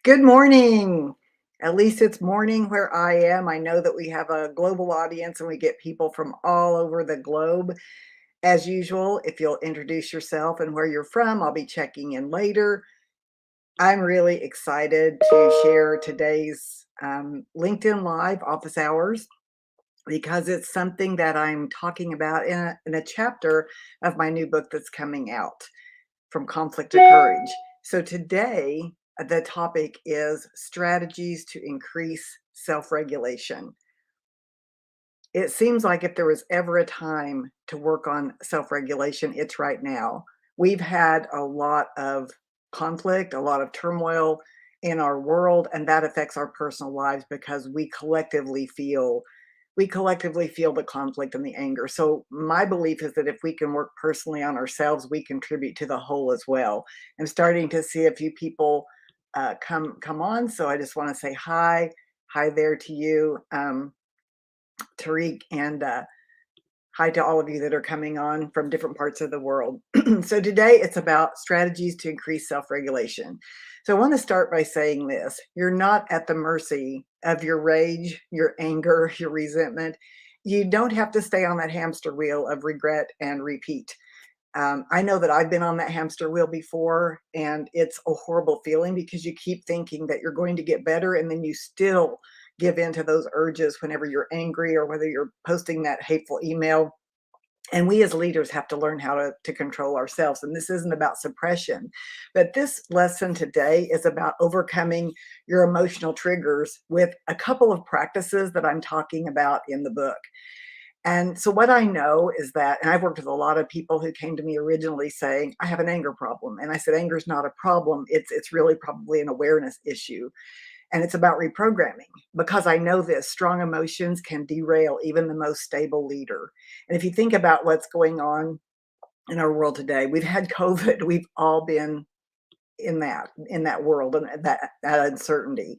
Good morning. At least it's morning where I am. I know that we have a global audience and we get people from all over the globe. As usual, if you'll introduce yourself and where you're from, I'll be checking in later. I'm really excited to share today's LinkedIn Live office hours because it's something that I'm talking about in a chapter of my new book that's coming out, From Conflict to Courage. So today, the topic is strategies to increase self regulation. It seems like if there was ever a time to work on self regulation, it's right now. We've had a lot of conflict, a lot of turmoil in our world, and that affects our personal lives because we collectively feel the conflict and the anger. So my belief is that if we can work personally on ourselves, we contribute to the whole as well. I'm starting to see a few people come on, so I just want to say hi there to you, Tariq, and hi to all of you that are coming on from different parts of the world. So today it's about strategies to increase self-regulation. So I want to start by saying this: you're not at the mercy of your rage, your anger, your resentment. You don't have to stay on that hamster wheel of regret and repeat. I know that I've been on that hamster wheel before, and it's a horrible feeling because you keep thinking that you're going to get better, and then you still give in to those urges whenever you're angry or whether you're posting that hateful email. And we as leaders have to learn how to control ourselves. And this isn't about suppression, but this lesson today is about overcoming your emotional triggers with a couple of practices that I'm talking about in the book. And so what I know is that, and I've worked with a lot of people who came to me originally saying, I have an anger problem. And I said, anger is not a problem. It's really probably an awareness issue. And it's about reprogramming because I know this strong emotions can derail even the most stable leader. And if you think about what's going on in our world today, we've had COVID, we've all been in that world and that uncertainty.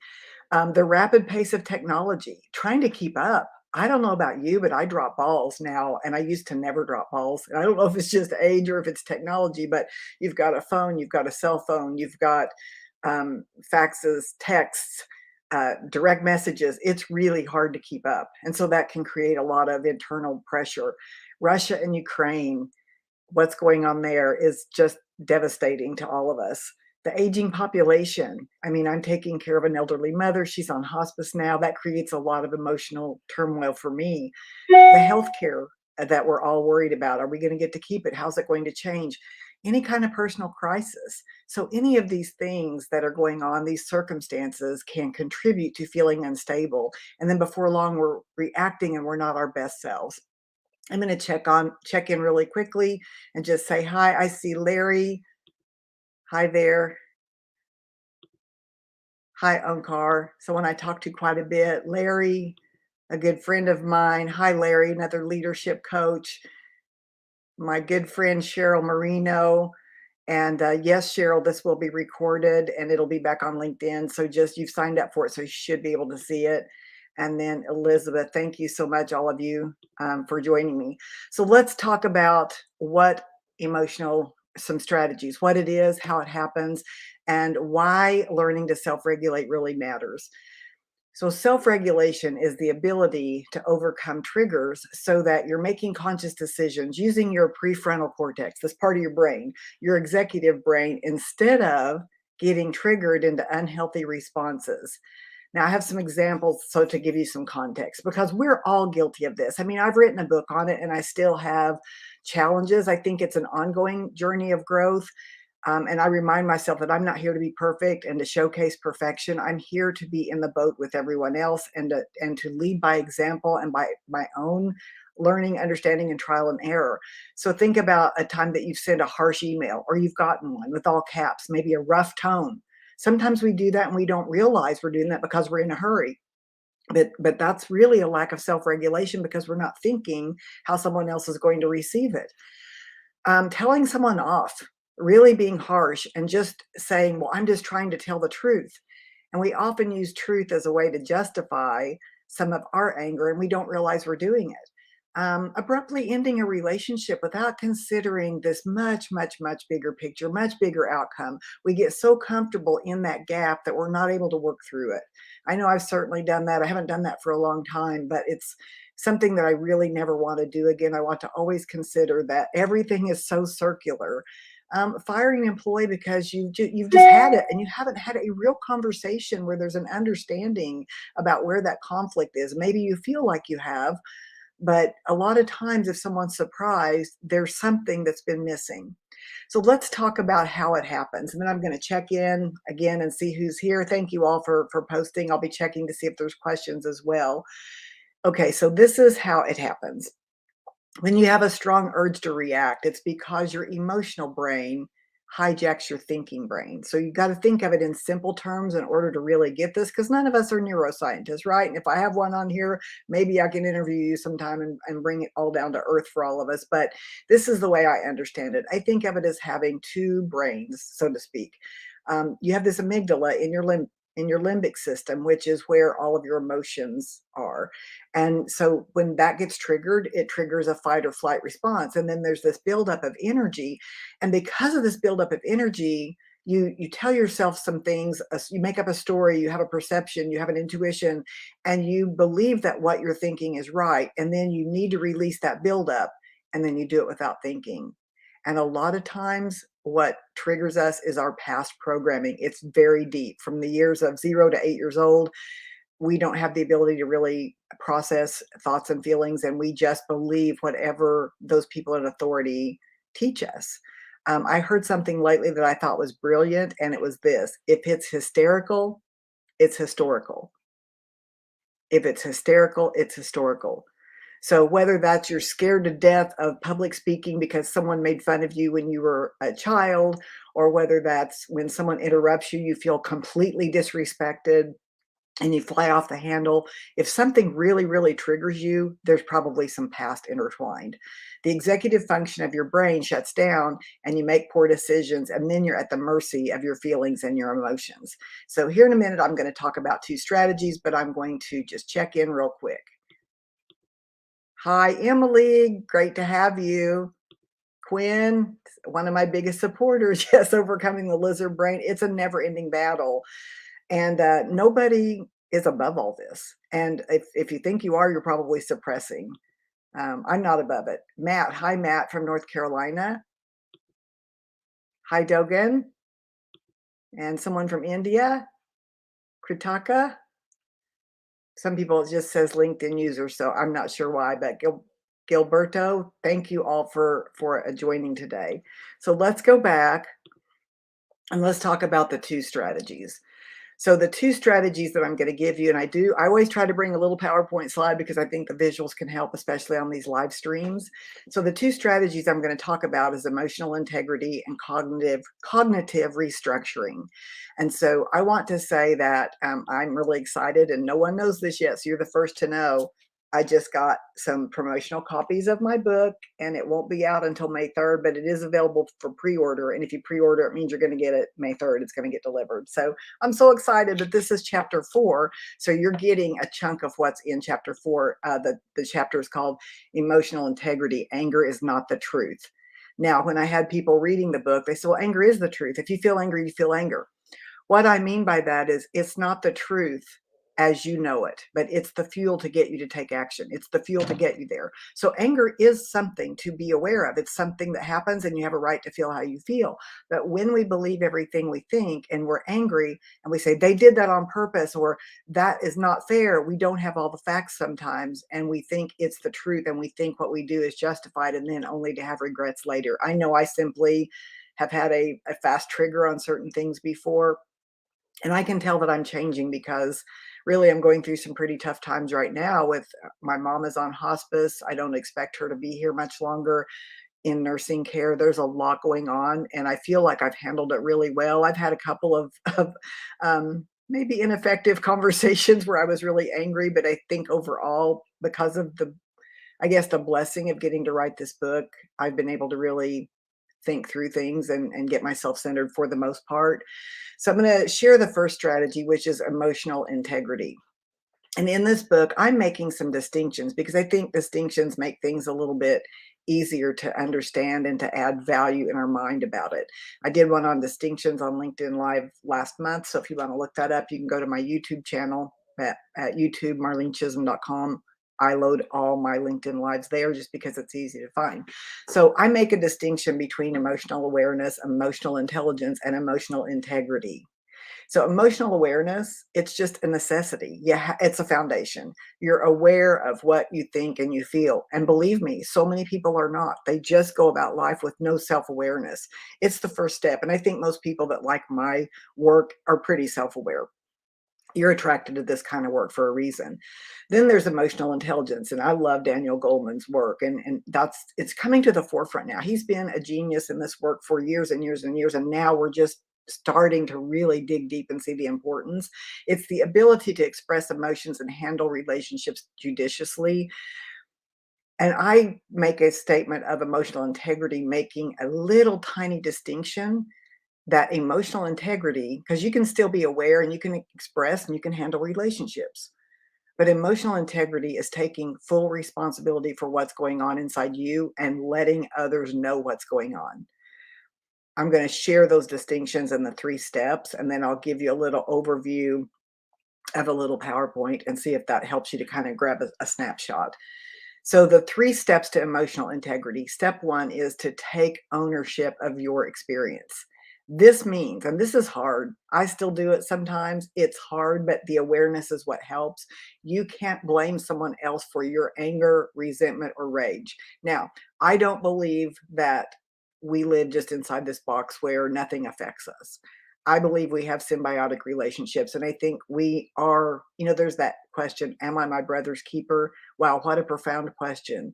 The rapid pace of technology, trying to keep up. I don't know about you, but I drop balls now, and I used to never drop balls. And I don't know if it's just age or if it's technology, but you've got a phone, you've got a cell phone, you've got faxes, texts, direct messages. It's really hard to keep up. And so that can create a lot of internal pressure. Russia and Ukraine, what's going on there is just devastating to all of us. The aging population. I mean, I'm taking care of an elderly mother. She's on hospice now. That creates a lot of emotional turmoil for me. The healthcare that we're all worried about. Are we going to get to keep it? How's it going to change? Any kind of personal crisis. So, any of these things that are going on, these circumstances can contribute to feeling unstable. And then before long, we're reacting and we're not our best selves. I'm going to check in really quickly and just say hi. I see Larry. Hi there. Hi, Onkar. Someone I talked to quite a bit. Larry, a good friend of mine. Hi, Larry, another leadership coach. My good friend Cheryl Marino. And yes, Cheryl, this will be recorded and it'll be back on LinkedIn. So just you've signed up for it, so you should be able to see it. And then Elizabeth, thank you so much, all of you, for joining me. So let's talk about some strategies, what it is, how it happens, and why learning to self regulate really matters. So, self regulation is the ability to overcome triggers so that you're making conscious decisions using your prefrontal cortex, this part of your brain, your executive brain, instead of getting triggered into unhealthy responses. Now, I have some examples so to give you some context because we're all guilty of this. I mean, I've written a book on it and I still have challenges. I think it's an ongoing journey of growth. And I remind myself that I'm not here to be perfect and to showcase perfection. I'm here to be in the boat with everyone else and to lead by example and by my own learning, understanding, and trial and error. So think about a time that you've sent a harsh email or you've gotten one with all caps, maybe a rough tone. Sometimes we do that and we don't realize we're doing that because we're in a hurry. But that's really a lack of self-regulation because we're not thinking how someone else is going to receive it. Telling someone off, really being harsh and just saying, well, I'm just trying to tell the truth. And we often use truth as a way to justify some of our anger and we don't realize we're doing it. abruptly ending a relationship without considering this much, much, much bigger picture, much bigger outcome. We get so comfortable in that gap that we're not able to work through it. I know I've certainly done that. I haven't done that for a long time, but it's something that I really never want to do again. I want to always consider that everything is so circular. Firing an employee because you've just had it and you haven't had a real conversation where there's an understanding about where that conflict is. Maybe you feel like you have, but a lot of times, if someone's surprised, there's something that's been missing. So let's talk about how it happens. And then I'm going to check in again and see who's here. Thank you all for posting. I'll be checking to see if there's questions as well. Okay, so this is how it happens. When you have a strong urge to react, it's because your emotional brain hijacks your thinking brain. So you got to think of it in simple terms in order to really get this, because none of us are neuroscientists, right? And if I have one on here, maybe I can interview you sometime and bring it all down to earth for all of us. But this is the way I understand it. I think of it as having two brains, so to speak. You have this amygdala in your limbic system, which is where all of your emotions are. And so when that gets triggered, it triggers a fight or flight response. And then there's this buildup of energy. And because of this buildup of energy, you tell yourself some things, you make up a story, you have a perception, you have an intuition, and you believe that what you're thinking is right. And then you need to release that buildup, and then you do it without thinking. And a lot of times, what triggers us is our past programming. It's very deep from the years of 0 to 8 years old. We don't have the ability to really process thoughts and feelings, and we just believe whatever those people in authority teach us. I heard something lately that I thought was brilliant, and it was this: if it's hysterical, it's historical. If it's hysterical, it's historical. So whether that's you're scared to death of public speaking because someone made fun of you when you were a child, or whether that's when someone interrupts you, you feel completely disrespected and you fly off the handle. If something really, really triggers you, there's probably some past intertwined. The executive function of your brain shuts down and you make poor decisions, and then you're at the mercy of your feelings and your emotions. So, here in a minute, I'm going to talk about two strategies, but I'm going to just check in real quick. Hi, Emily. Great to have you. Quinn, one of my biggest supporters. Yes, overcoming the lizard brain. It's a never ending battle. And nobody is above all this. And if you think you are, you're probably suppressing. I'm not above it. Matt, hi, Matt from North Carolina. Hi, Dogan. And someone from India, Kritaka. Some people, it just says LinkedIn user, so I'm not sure why, but Gilberto, thank you all for joining today. So let's go back and let's talk about the two strategies. So the two strategies that I'm going to give you, and I always try to bring a little PowerPoint slide because I think the visuals can help, especially on these live streams. So the two strategies I'm going to talk about is emotional integrity and cognitive restructuring. And so I want to say that I'm really excited, and no one knows this yet, so you're the first to know. I just got some promotional copies of my book, and it won't be out until May 3rd, but it is available for pre-order. And if you pre-order, it means you're going to get it May 3rd. It's going to get delivered. So I'm so excited that this is chapter 4. So you're getting a chunk of what's in chapter 4. The chapter is called Emotional Integrity. Anger is not the truth. Now, when I had people reading the book, they said, well, anger is the truth. If you feel angry, you feel anger. What I mean by that is it's not the truth as you know it, but it's the fuel to get you to take action. It's the fuel to get you there. So anger is something to be aware of. It's something that happens and you have a right to feel how you feel. But when we believe everything we think and we're angry and we say they did that on purpose or that is not fair, we don't have all the facts sometimes and we think it's the truth and we think what we do is justified and then only to have regrets later. I know I simply have had a fast trigger on certain things before. And I can tell that I'm changing because really I'm going through some pretty tough times right now with my mom is on hospice. I don't expect her to be here much longer in nursing care. There's a lot going on and I feel like I've handled it really well. I've had a couple of maybe ineffective conversations where I was really angry, but I think overall because of I guess the blessing of getting to write this book, I've been able to really think through things and get myself centered for the most part. So I'm going to share the first strategy, which is emotional integrity. And in this book, I'm making some distinctions because I think distinctions make things a little bit easier to understand and to add value in our mind about it. I did one on distinctions on LinkedIn Live last month. So if you want to look that up, you can go to my YouTube channel at YouTube, marlenechism.com. I load all my LinkedIn Lives there just because it's easy to find. So I make a distinction between emotional awareness, emotional intelligence, and emotional integrity. So emotional awareness, it's just a necessity. Yeah, it's a foundation. You're aware of what you think and you feel. And believe me, so many people are not. They just go about life with no self-awareness. It's the first step. And I think most people that like my work are pretty self-aware. You're attracted to this kind of work for a reason. Then there's emotional intelligence, and I love Daniel Goleman's work, and that's it's coming to the forefront now. He's been a genius in this work for years and years and years, and now we're just starting to really dig deep and see the importance. It's the ability to express emotions and handle relationships judiciously. And I make a statement of emotional integrity, making a little tiny distinction that emotional integrity, because you can still be aware and you can express and you can handle relationships. But emotional integrity is taking full responsibility for what's going on inside you and letting others know what's going on. I'm going to share those distinctions in the three steps, and then I'll give you a little overview of a little PowerPoint and see if that helps you to kind of grab a snapshot. So, the three steps to emotional integrity. Step one is to take ownership of your experience. This means, and this is hard, I still do it sometimes. It's hard, but the awareness is what helps. You can't blame someone else for your anger, resentment, or rage. Now, I don't believe that we live just inside this box where nothing affects us. I believe we have symbiotic relationships. And I think we are, there's that question, am I my brother's keeper? Wow, what a profound question.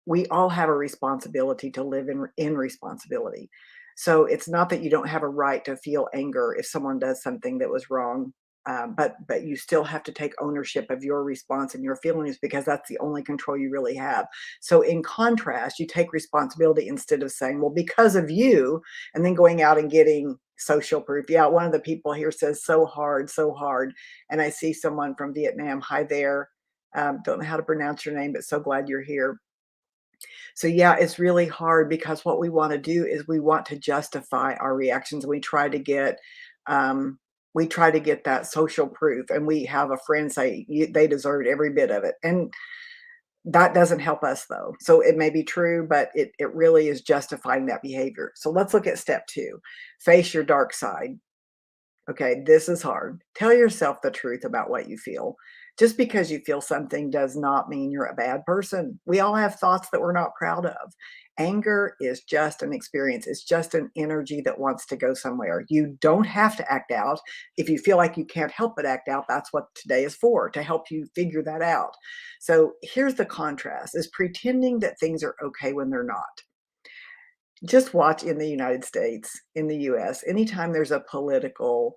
We all have a responsibility to live in responsibility. So it's not that you don't have a right to feel anger if someone does something that was wrong, but you still have to take ownership of your response and your feelings because that's the only control you really have. So in contrast, you take responsibility instead of saying, "Well, because of you," and then going out and getting social proof. Yeah, one of the people here says, so hard," and I see someone from Vietnam. Hi there. Don't know how to pronounce your name, but so glad you're here. So yeah, it's really hard because what we want to do is we want to justify our reactions. Um, we try to get that social proof, and we have a friend say they deserved every bit of it, and that doesn't help us though. So it may be true, but it really is justifying that behavior. So let's look at step two: face your dark side. Okay, this is hard. Tell yourself the truth about what you feel. Just because you feel something does not mean you're a bad person. We all have thoughts that we're not proud of. Anger is just an experience, it's just an energy that wants to go somewhere. You don't have to act out. If you feel like you can't help but act out, that's what today is for, to help you figure that out. So here's the contrast is pretending that things are okay when they're not. Just watch in the United States, in the US, anytime there's a political,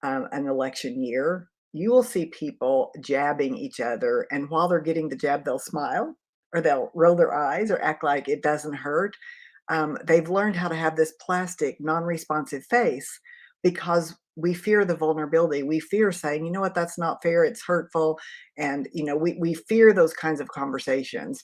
an election year, you will see people jabbing each other, and while they're getting the jab, they'll smile or they'll roll their eyes or act like it doesn't hurt. They've learned how to have this plastic, non-responsive face because we fear the vulnerability. We fear saying, "You know what? That's not fair. It's hurtful." And, we fear those kinds of conversations.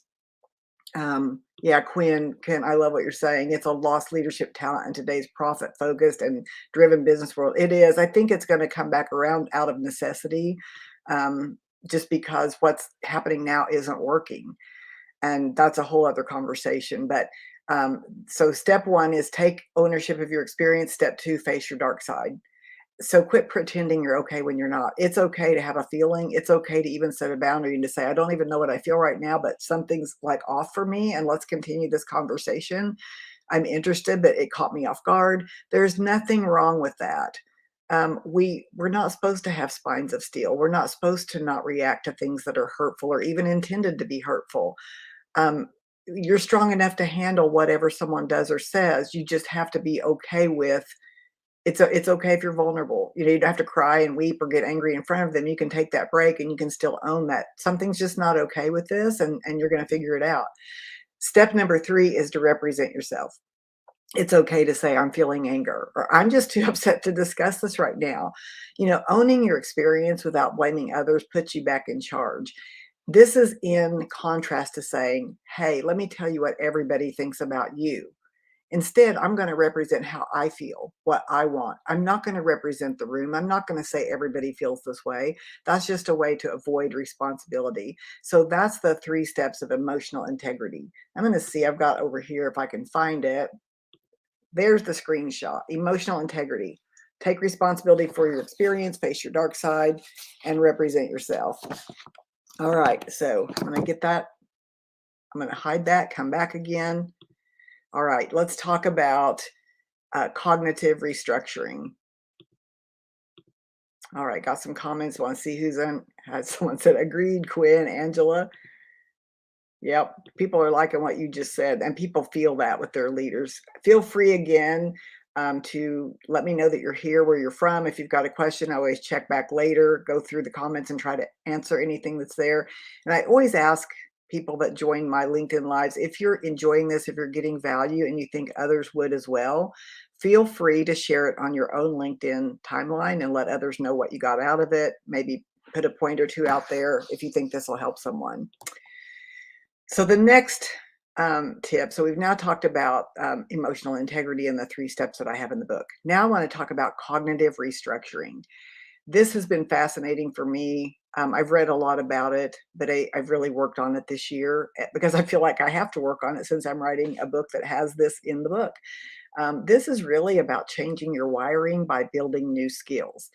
Yeah, Quinn, I love what you're saying. It's a lost leadership talent in today's profit focused and driven business world. It is. I think it's going to come back around out of necessity, um, just because what's happening now isn't working. And that's a whole other conversation. But so step one is take ownership of your experience. Step two, face your dark side. So quit pretending you're okay when you're not. It's okay to have a feeling. It's okay to even set a boundary and to say, I don't even know what I feel right now, but something's like off for me. And let's continue this conversation. I'm interested, but it caught me off guard. There's nothing wrong with that. We're not supposed to have spines of steel. We're not supposed to not react to things that are hurtful or even intended to be hurtful. Um, you're strong enough to handle whatever someone does or says. You just have to be okay with it's okay if you're vulnerable. You don't have to cry and weep or get angry in front of them. You can take that break and you can still own that something's just not okay with this, and you're gonna figure it out. Step number 3 is to represent yourself. It's okay to say, "I'm feeling anger," or "I'm just too upset to discuss this right now." Owning your experience without blaming others puts you back in charge. This is in contrast to saying, "Hey, let me tell you what everybody thinks about you." Instead, I'm gonna represent how I feel, what I want. I'm not gonna represent the room. I'm not gonna say everybody feels this way. That's just a way to avoid responsibility. So that's the 3 steps of emotional integrity. I'm gonna see, I've got over here if I can find it. There's the screenshot. Emotional integrity. Take responsibility for your experience, face your dark side, and represent yourself. All right, so I'm gonna get that. I'm gonna hide that, come back again. All right, let's talk about cognitive restructuring. All right, got some comments. Want to see who's in? Someone said, agreed, Quinn, Angela. Yep, people are liking what you just said, and people feel that with their leaders. Feel free again to let me know that you're here, where you're from. If you've got a question, I always check back later, go through the comments and try to answer anything that's there. And I always ask people that join my LinkedIn Lives, if you're enjoying this, if you're getting value and you think others would as well, feel free to share it on your own LinkedIn timeline and let others know what you got out of it. Maybe put a point or two out there if you think this will help someone. So the next tip, so we've now talked about emotional integrity and the 3 steps that I have in the book. Now I want to talk about cognitive restructuring. This has been fascinating for me. I've read a lot about it, but I've really worked on it this year because I feel like I have to work on it since I'm writing a book that has this in the book. This is really about changing your wiring by building new skills.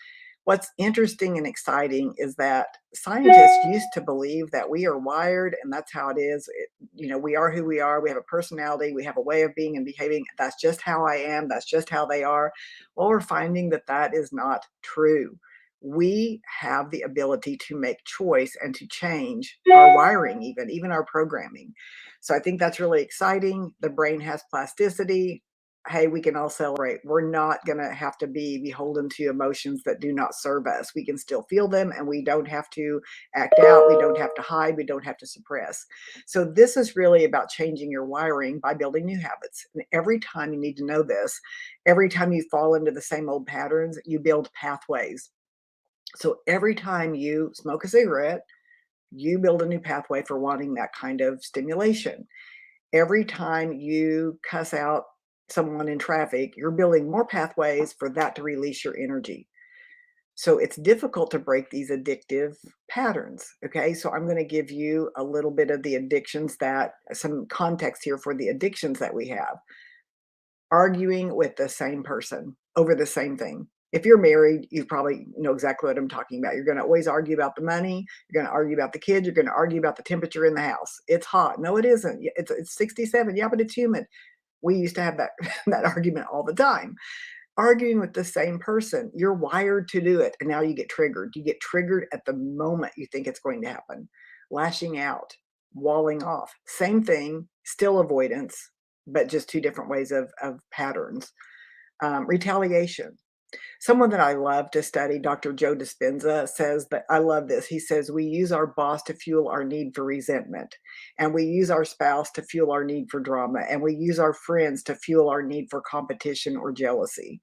What's interesting and exciting is that scientists used to believe that we are wired and that's how it is. We are who we are. We have a personality. We have a way of being and behaving. That's just how I am. That's just how they are. Well, we're finding that that is not true. We have the ability to make choice and to change our wiring, even our programming. So I think that's really exciting. The brain has plasticity. Hey, we can all celebrate. We're not going to have to be beholden to emotions that do not serve us. We can still feel them and we don't have to act out. We don't have to hide. We don't have to suppress. So, this is really about changing your wiring by building new habits. And every time you need to know this, every time you fall into the same old patterns, you build pathways. So, every time you smoke a cigarette, you build a new pathway for wanting that kind of stimulation. Every time you cuss out someone in traffic, you're building more pathways for that to release your energy. So it's difficult to break these addictive patterns. Okay. So I'm going to give you a little bit of the addictions some context here for the addictions that we have. Arguing with the same person over the same thing. If you're married, you probably know exactly what I'm talking about. You're going to always argue about the money. You're going to argue about the kids. You're going to argue about the temperature in the house. It's hot. No, it isn't. It's 67. Yeah, but it's humid. We used to have that that argument all the time. Arguing with the same person, you're wired to do it, and now you get triggered. You get triggered at the moment you think it's going to happen. Lashing out, walling off, same thing, still avoidance, but just 2 different ways of patterns. Retaliation. Someone that I love to study, Dr. Joe Dispenza, says that I love this. He says, we use our boss to fuel our need for resentment, and we use our spouse to fuel our need for drama, and we use our friends to fuel our need for competition or jealousy.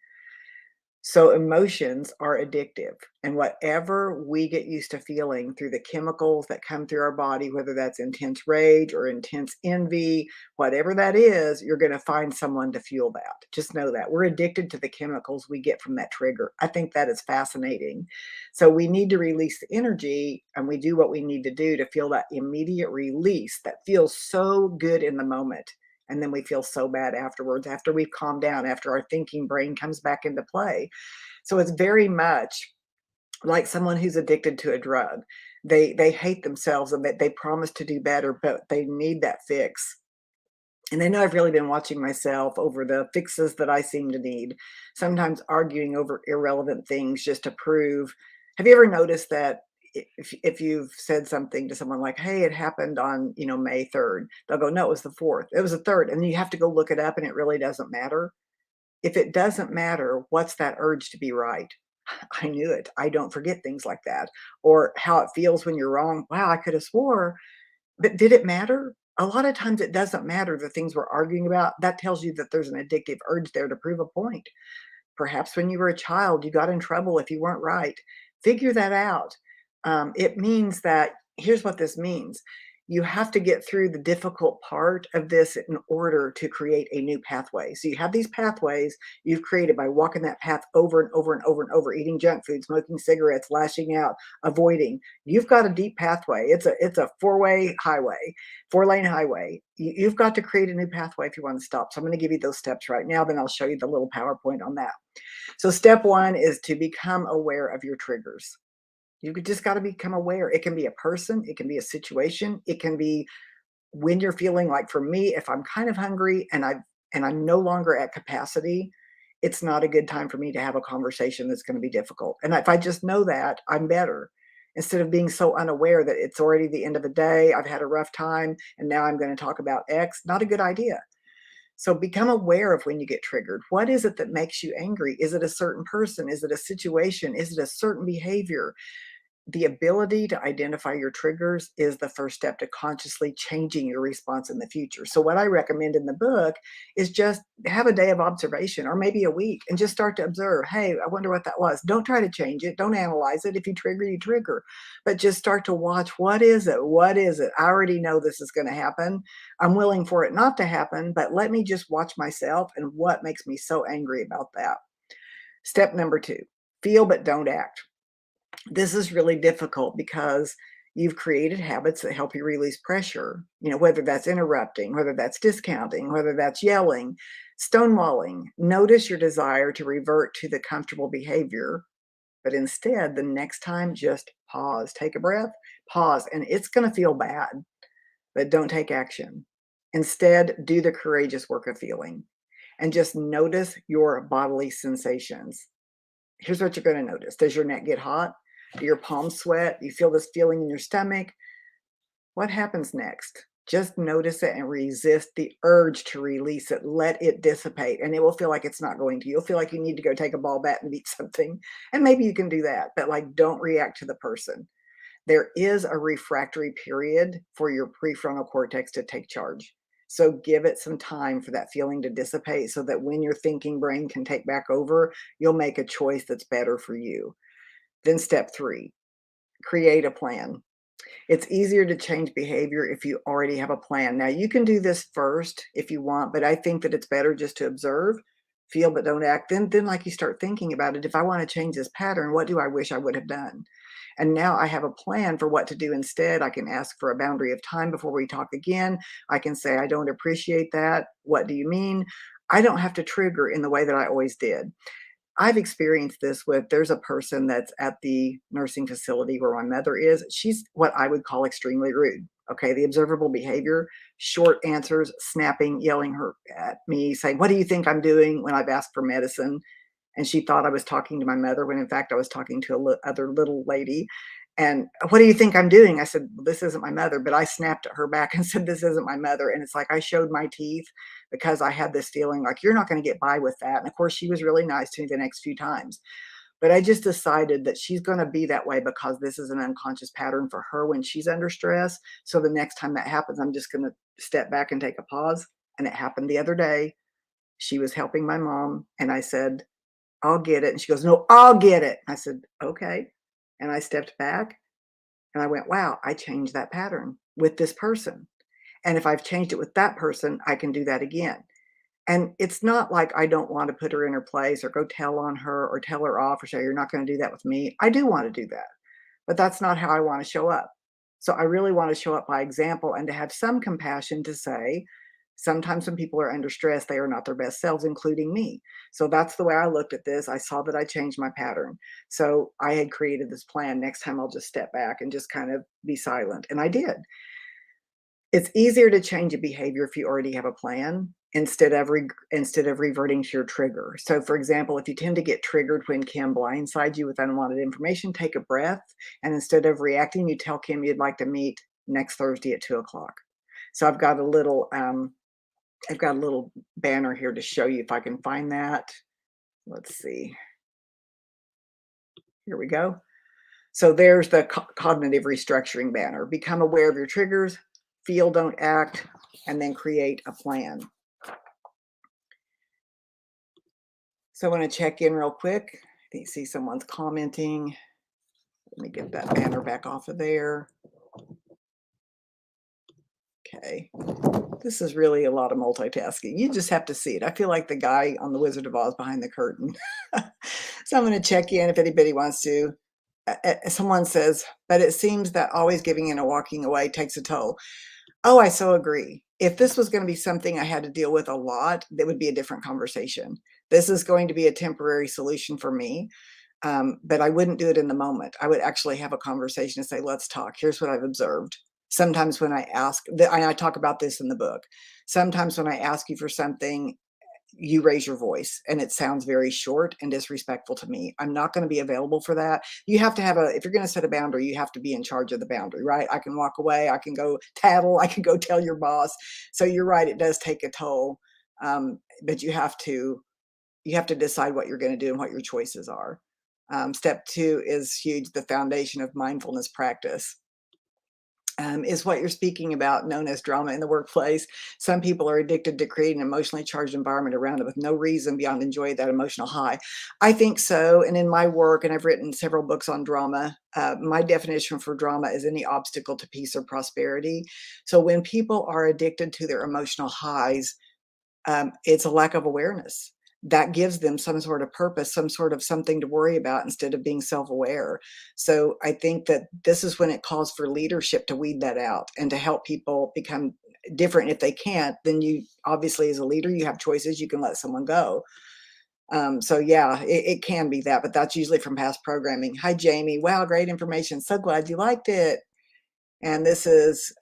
So emotions are addictive. And whatever we get used to feeling through the chemicals that come through our body, whether that's intense rage or intense envy, whatever that is, you're going to find someone to fuel that. Just know that we're addicted to the chemicals we get from that trigger. I think that is fascinating. So we need to release the energy and we do what we need to do to feel that immediate release that feels so good in the moment. And then we feel so bad afterwards, after we've calmed down, after our thinking brain comes back into play. So it's very much like someone who's addicted to a drug. They hate themselves and they promise to do better, but they need that fix. And I know I've really been watching myself over the fixes that I seem to need, sometimes arguing over irrelevant things just to prove. Have you ever noticed that if you've said something to someone like, hey, it happened on, May 3rd, they'll go, no, it was the 4th. It was the 3rd. And you have to go look it up and it really doesn't matter. If it doesn't matter, what's that urge to be right? I knew it. I don't forget things like that. Or how it feels when you're wrong. Wow, I could have swore, but did it matter? A lot of times it doesn't matter the things we're arguing about. That tells you that there's an addictive urge there to prove a point. Perhaps when you were a child, you got in trouble if you weren't right. Figure that out. It means that here's what this means. You have to get through the difficult part of this in order to create a new pathway. So you have these pathways you've created by walking that path over and over and over and over, eating junk food, smoking cigarettes, lashing out, avoiding. You've got a deep pathway. It's a four-way highway, four-lane highway. You've got to create a new pathway if you want to stop. So I'm going to give you those steps right now. Then I'll show you the little PowerPoint on that. So step one is to become aware of your triggers. Just got to become aware. It can be a person, it can be a situation, it can be when you're feeling like, for me, if I'm kind of hungry and I'm no longer at capacity, it's not a good time for me to have a conversation that's going to be difficult. And if I just know that, I'm better. Instead of being so unaware that it's already the end of the day, I've had a rough time, and now I'm going to talk about X, not a good idea. So become aware of when you get triggered. What is it that makes you angry? Is it a certain person? Is it a situation? Is it a certain behavior? The ability to identify your triggers is the first step to consciously changing your response in the future. So, what I recommend in the book is just have a day of observation or maybe a week and just start to observe. Hey, I wonder what that was. Don't try to change it. Don't analyze it. If you trigger, you trigger. But just start to watch, what is it? What is it? I already know this is going to happen. I'm willing for it not to happen, but let me just watch myself and what makes me so angry about that. Step number two, feel but don't act. This is really difficult because you've created habits that help you release pressure, whether that's interrupting, whether that's discounting, whether that's yelling, stonewalling. Notice your desire to revert to the comfortable behavior, but instead, the next time, just pause, take a breath, pause, and it's going to feel bad, but don't take action. Instead, do the courageous work of feeling and just notice your bodily sensations. Here's what you're going to notice. Does your neck get hot? Do your palms sweat? You feel this feeling in your stomach? What happens next? Just notice it and resist the urge to release it. Let it dissipate, and it will feel like it's not going to. You'll feel like you need to go take a ball bat and beat something. And maybe you can do that, but like, don't react to the person. There is a refractory period for your prefrontal cortex to take charge. So give it some time for that feeling to dissipate so that when your thinking brain can take back over, you'll make a choice that's better for you. Then step three, create a plan. It's easier to change behavior if you already have a plan. Now, you can do this first if you want, but I think that it's better just to observe, feel, but don't act. Then like you start thinking about it. If I want to change this pattern, what do I wish I would have done? And now I have a plan for what to do instead. I can ask for a boundary of time before we talk again. I can say, I don't appreciate that. What do you mean? I don't have to trigger in the way that I always did. I've experienced this with there's a person that's at the nursing facility where my mother is. She's what I would call extremely rude. Okay, the observable behavior, short answers, snapping, yelling her at me, saying, "What do you think I'm doing?" when I've asked for medicine. And she thought I was talking to my mother when in fact I was talking to other little lady. And, "What do you think I'm doing?" I said, "Well, this isn't my mother," but I snapped at her back and said, "This isn't my mother." And it's like I showed my teeth because I had this feeling like, you're not going to get by with that. And of course, she was really nice to me the next few times. But I just decided that she's going to be that way because this is an unconscious pattern for her when she's under stress. So the next time that happens, I'm just going to step back and take a pause. And it happened the other day. She was helping my mom, and I said, "I'll get it." And she goes, "No, I'll get it." I said, "Okay." And I stepped back and I went, wow, I changed that pattern with this person. And if I've changed it with that person, I can do that again. And it's not like I don't want to put her in her place or go tell on her or tell her off or say, "You're not going to do that with me." I do want to do that, but that's not how I want to show up. So I really want to show up by example and to have some compassion to say, sometimes when people are under stress, they are not their best selves, including me. So that's the way I looked at this. I saw that I changed my pattern. So I had created this plan. Next time I'll just step back and just kind of be silent. And I did. It's easier to change a behavior if you already have a plan instead of reverting to your trigger. So, for example, if you tend to get triggered when Kim blindsides you with unwanted information, take a breath, and instead of reacting, you tell Kim you'd like to meet next Thursday at 2 o'clock. So I've got a little banner here to show you if I can find that. Let's see. Here we go. So there's the cognitive restructuring banner. Become aware of your triggers, feel, don't act, and then create a plan. So I want to check in real quick. I think see someone's commenting. Let me get that banner back off of there. Okay. This is really a lot of multitasking. You just have to see it. I feel like the guy on The Wizard of Oz behind the curtain. So I'm going to check in if anybody wants to. Someone says, but it seems that always giving in and walking away takes a toll. Oh, I so agree. If this was going to be something I had to deal with a lot, that would be a different conversation. This is going to be a temporary solution for me. But I wouldn't do it in the moment. I would actually have a conversation and say, let's talk. Here's what I've observed. Sometimes when I ask, and I talk about this in the book, sometimes when I ask you for something, you raise your voice and it sounds very short and disrespectful to me. I'm not going to be available for that. You have to have if you're going to set a boundary, you have to be in charge of the boundary, right? I can walk away. I can go tattle. I can go tell your boss. So you're right. It does take a toll. But you have to decide what you're going to do and what your choices are. Step 2 is huge. The foundation of mindfulness practice is what you're speaking about, known as drama in the workplace. Some people are addicted to creating an emotionally charged environment around it with no reason beyond enjoying that emotional high. I think so. And in my work, and I've written several books on drama, my definition for drama is any obstacle to peace or prosperity. So when people are addicted to their emotional highs, it's a lack of awareness that gives them some sort of purpose, some sort of something to worry about instead of being self-aware. So I think that this is when it calls for leadership to weed that out and to help people become different. If they can't, then you obviously, as a leader, you have choices. You can let someone go. So yeah, it can be that, but that's usually from past programming. Hi, Jamie. Wow, great information. So glad you liked it. And this is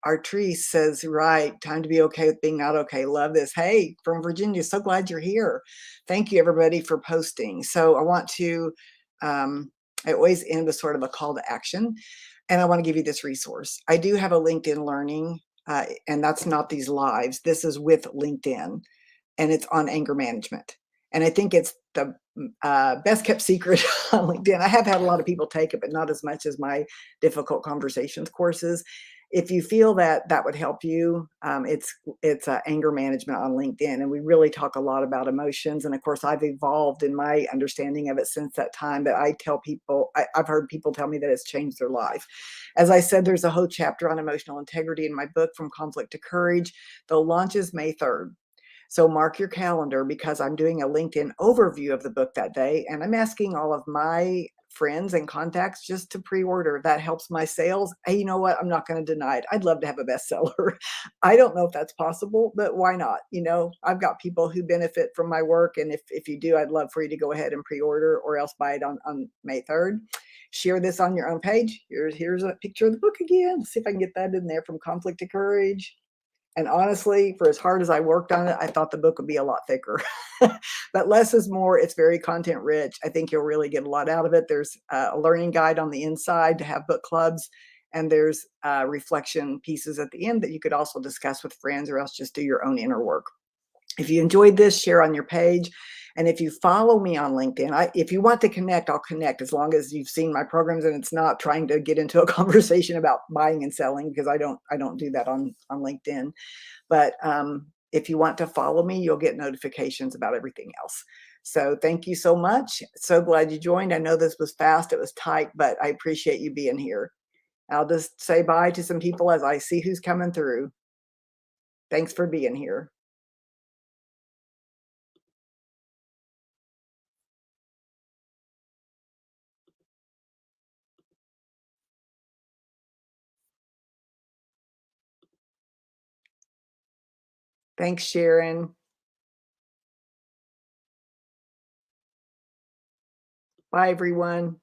our tree says, right, time to be okay with being not okay. Love this. Hey, from Virginia, so glad you're here. Thank you, everybody, for posting. So I want to, I always end with sort of a call to action. And I want to give you this resource. I do have a LinkedIn Learning, and that's not these lives. This is with LinkedIn, and it's on anger management. And I think it's the best kept secret on LinkedIn. I have had a lot of people take it, but not as much as my difficult conversations courses. If you feel that that would help you, it's anger management on LinkedIn, and we really talk a lot about emotions. And of course, I've evolved in my understanding of it since that time. But I tell people, I've heard people tell me that it's changed their life. As I said, there's a whole chapter on emotional integrity in my book, From Conflict to Courage. The launch is May 3rd. So mark your calendar because I'm doing a LinkedIn overview of the book that day. And I'm asking all of my friends and contacts just to pre-order. That helps my sales. Hey, you know what? I'm not going to deny it. I'd love to have a bestseller. I don't know if that's possible, but why not? You know, I've got people who benefit from my work. And if you do, I'd love for you to go ahead and pre-order or else buy it on May 3rd. Share this on your own page. Here's a picture of the book again. Let's see if I can get that in there, From Conflict to Courage. And honestly, for as hard as I worked on it, I thought the book would be a lot thicker. But less is more. It's very content rich. I think you'll really get a lot out of it. There's a learning guide on the inside to have book clubs. And there's reflection pieces at the end that you could also discuss with friends or else just do your own inner work. If you enjoyed this, share on your page. And if you follow me on LinkedIn, if you want to connect, I'll connect as long as you've seen my programs and it's not trying to get into a conversation about buying and selling because I don't do that on LinkedIn. But if you want to follow me, you'll get notifications about everything else. So thank you so much. So glad you joined. I know this was fast, it was tight, but I appreciate you being here. I'll just say bye to some people as I see who's coming through. Thanks for being here. Thanks, Sharon. Bye, everyone.